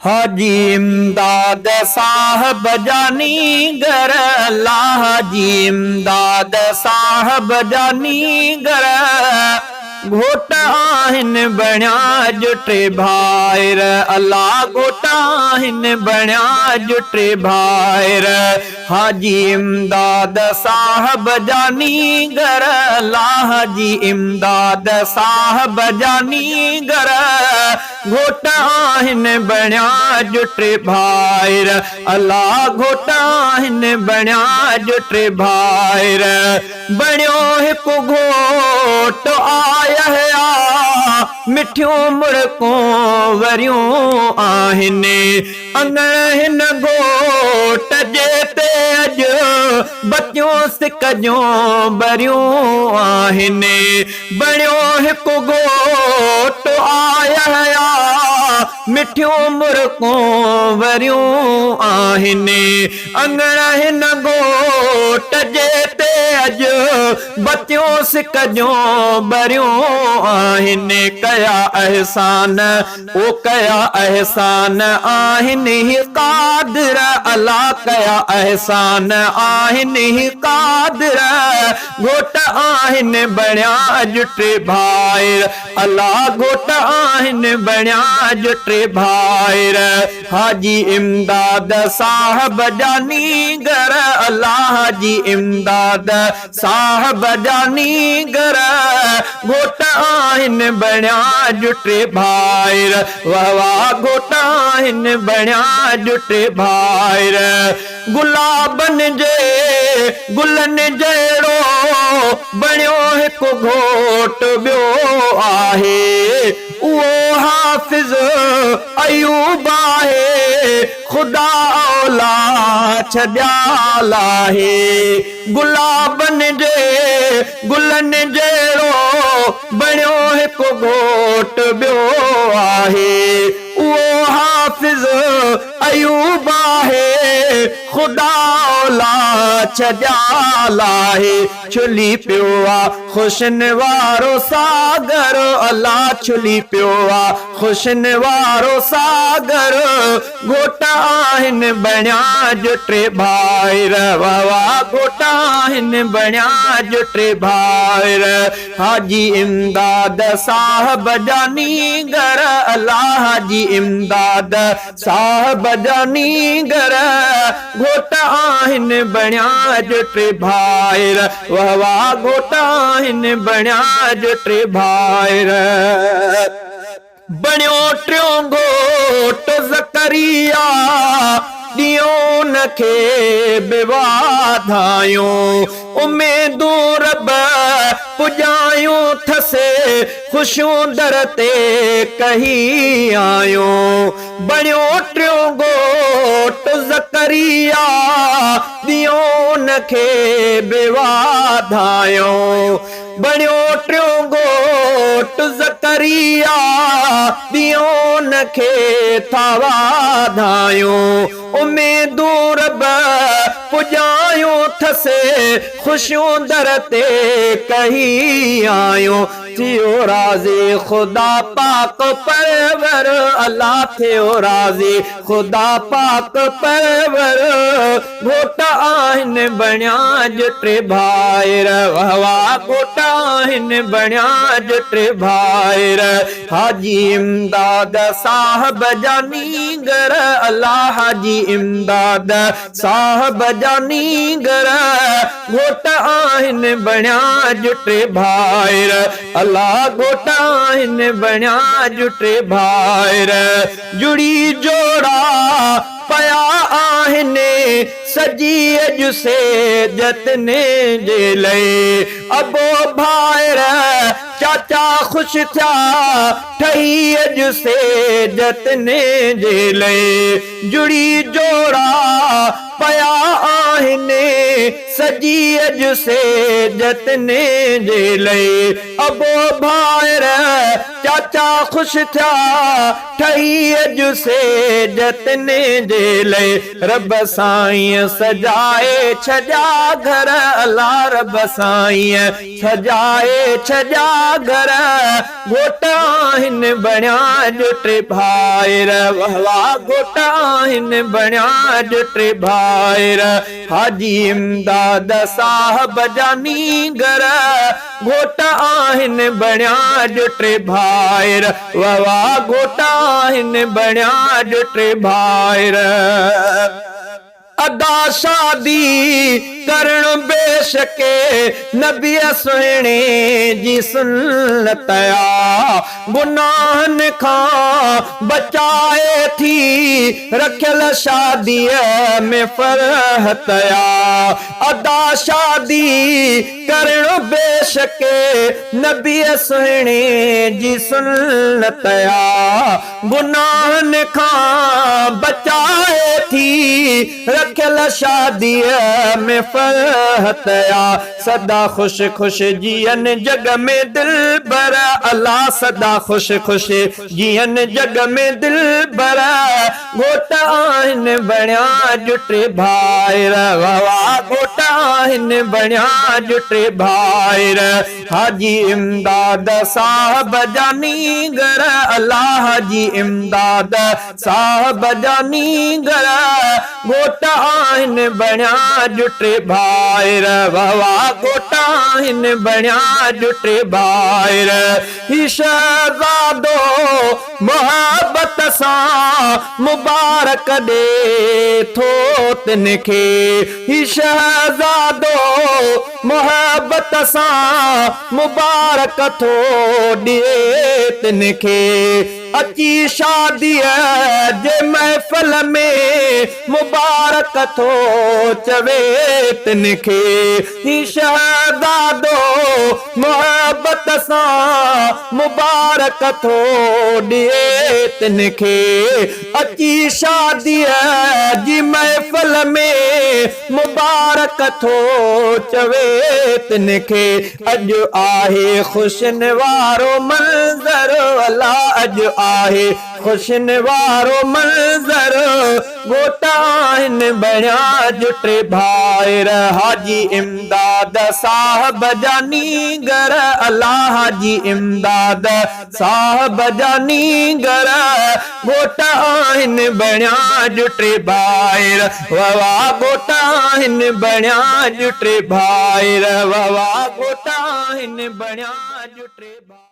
हाजी इमदाद साहब जानी गर अल्लाह हाजी इमदाद साहब जानी गर घोट आहिन बण्या जुटे भाईर अल्लाह घोट आहिन बण्या जुटे भाईर हाजी इमदाद साहब जानी गर अल्लाह हाजी इमदाद साहब जानी गर घोट आहिन बण्या जुटे भाईर अल्लाह घोट आहिन बण्या जुटे भाईर बण्यो हिकु घोट आया मिठियों मुड़कों वरियों आहिनि अंगण हिन घोट जे ते अज बतियों सिकजों बरियों आहिनि बणियो हिकु घोट आया मिठियों मुड़कों वरियों आहिनि अंगण हिन घोट जे ते अज बतियों सिकजों बरियों आहिनि कया एहसान ओ कया एहसान आहिनि ही कादिर अल्लाह कया एहसान आहिनि ही कादिर घोट आहिनि बण्या जुटे भाईर अल्लाह घोट आहिनि बण्या जुटे भाईर हाजी इमदाद साहब जानी गर अल्लाह हाजी इमदाद साहब जानी गर घोट आहिनि बण्या जुटे भाईर वाह वाह घोट आहिनि बण्या जुटे भाईर गुलाबन जे गुलन जहिड़ो बणियो हिकु घोट ॿियो आहे उहो हाफ़िज़ अयूब आहे खुदा औला छॾियाल आहे गुलाबन जे गुलन जहिड़ो बणियो हिकु घोट ॿियो आहे उहो हाफ़िज़ अयूब आहे खुदा औला छॾियाल आहे छुली पियो आहे ख़ुशिन वारो सागर अल्लाह छुली पियो आहे ख़ुशिन वारो सागर घोट आहिनि बण्या जुटे भाईर वाह वाह घोट आहिनि बण्या जुटे भाईर हाजी इमदाद साहब जानी गर अल्लाह हाजी इमदाद साहब जानी गर घोट आहिनि बण्या जुटे भाईर वाह वाह घोट आहिनि बण्या जुटे भाईर बण्यो टियों घोट ज़करिया ॾियों न खे बिवाधायूं उमेदूं रब पुॼायूं थसे ख़ुशियूं दर ते कही आयूं बणियो टियों घोट ज़करिया ॾियों न खे बिवाधायूं बणियो टियों घोट ज़करिया ॾियों न खे था वाधायूं उमेदूं रब पुॼायूं थसे ख़ुशियूं दर ते कही आयूं थियो राज़ी खुदा पाक परवर अल्लाह थियो राज़ी खुदा पाक परवर घोट आहिनि बण्या जुटे भाईर वाह वाह घोट आहिनि बण्या जुटे भाईर हाजी इमदाद साहब जानी गर अल्लाह हाजी इमदाद साहब जानी गर घोट आहिनि बण्या जुटे भाईर अल्लाह घोट आहिनि बण्या जुटे भाईर जुड़ी जोड़ा पया आहिनि सजी अॼु से जतने जे लए अबो भाईर चाचा ख़ुशि थिया ठही अॼु से जतने जे लए जुड़ी जोड़ा पया आहिनि सजी अज से जतने जे लए अबो भायर चाचा खुश था ठही अज से जतने जे लए रब साईं सजाए छजा घर अल्लाह रब साईं सजाए छजा घर घोटा हिन बणिया जो टे भाइर वाह घोटा हिन बणिया जो टे भाइर हाजी इमदाद साहब जानी घर घोटा आहिन बणिया जो टे भाइर वाह घोटा हिन बणिया जो टे भाइर अदा शादी करण बेशके नबी सुहिणे जी सुन्नत आ गुनाहन खां बचाए थी रखियल शादीअ में फरहत आ अदा शादी करण बेशके नबी सुहिणे जी सुन्नत आ गुनाहन खां बचाए थी रखियल शादीअ में फरहत आ सदा खुश खुश जियन जग में दिल बर अल्लाह सदा खुश खुश जियन जग में दिल बर घोट आहिन बणिया जुटे भाइर वाह घोट आहिन बणिया जुटे भाइर हाजी इमदाद साहब जानी घर अल्लाह हाजी इमदाद साहब जानी घर घोट आहिन बणिया जुटे भाइर वाह घोट आहिन बणिया जुटे भाइर ही शहज़ादो मोहब्बत सां मुबारक दे थो तिनखे ही शहज़ादो मोहब्बत सां मुबारक थो ॾिए तिनखे अची शादीअ जे महफ़िल में मुबारक थो चवे तिनखे ही शहज़ादो मोहब्बत सां मुबारक थो ॾिए तिनखे अची शादीअ जी महफ़िल में मुबारक थो चवे तिनखे अॼु आहे ख़ुशियुनि वारो मंज़र अल्लाह अॼु आहे खुशियुनि वारो मंज़र घोट आहिन बणिया जुटे भाइर हाजी इमदाद साहब जानी घर अल्लाह हाजी इमदाद साहब जानी घर घोट आहिन बणिया जुटे भाइर वाह घोट आहिन बणिया जुटे भाइर वाह घोट आहिन बणिया जुटे भाइर।